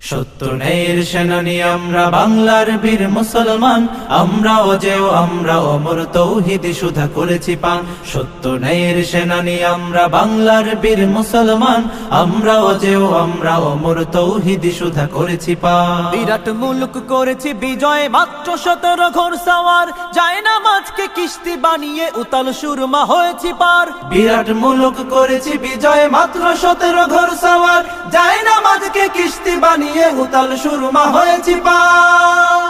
সত্য ন্যায়ের সেনানী আমরা বাংলার বীর মুসলমান, আমরা অজেয় আমরা অমর তৌহিদি সুধা করেছি পান। সত্য ন্যায়ের সেনানী আমরা বাংলার বীর মুসলমান, আমরা অজেয় আমরা অমর তৌহিদি সুধা করেছি পান। বিরাট মুলক করেছি বিজয়, মাত্র 17 ঘোর সাওয়ার, যায় না মাঝকে কিস্তি বানিয়ে উতাল সুরমা হয়েছি পার। বিরাট মুলক করেছি বিজয়, মাত্র 17 ঘোর সাওয়ার, যায় না মাঝকে কিস্তি বানিয়ে উতাল সুরমা হয়েছি পার।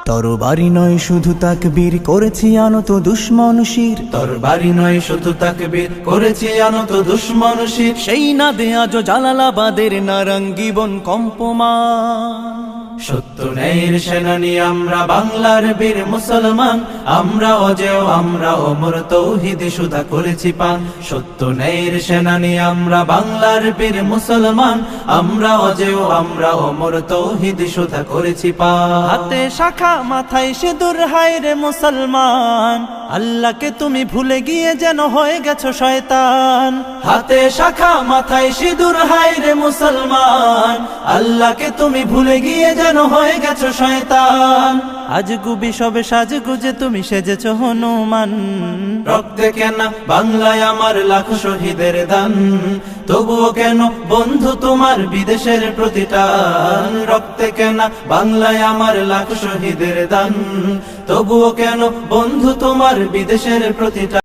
তরবারি নয় শুধু তাকবীর, করেছি আনত দুশ্মন শির। তরবারি নয় শুধু তাকবীর, করেছি আনত দুশ্মন শির। সেই না দে আজ জালালাবাদের নারঙ্গী বন কম্পমান। সত্য ন্যায়ের সেনানী আমরা বাংলার বীর মুসলমান, আমরা অজেয় আমরা অমর তৌহিদি সুধা করেছি পান। সত্য ন্যায়ের সেনানী আমরা বাংলার বীর মুসলমান, আমরা অজেয় আমরা অমর তৌহিদি সুধা করেছি পান। হাতে শাখা মাথায় সিঁদুর, হায় রে মুসলমান, আল্লাহকে তুমি ভুলে গিয়ে যেন হয়ে গেছো শয়তান। হাতে শাখা মাথায় সিঁদুর, হায় রে মুসলমান, আল্লাহকে তুমি ভুলে গিয়ে যেন হয়ে গেছো শয়তান। আজ গুবি সবে সাজগুজে তুমি সেজেছো হনুমান। রক্তে কেন বাংলায় আমার লাখ শহীদের দান, তবুও কেন বন্ধু তোমার বিদেশের প্রতিটান। রক্তে কেন বাংলায় আমার লাখ শহীদের দান, তবুও কেন বন্ধু তোমার বিদেশের প্রতিটান।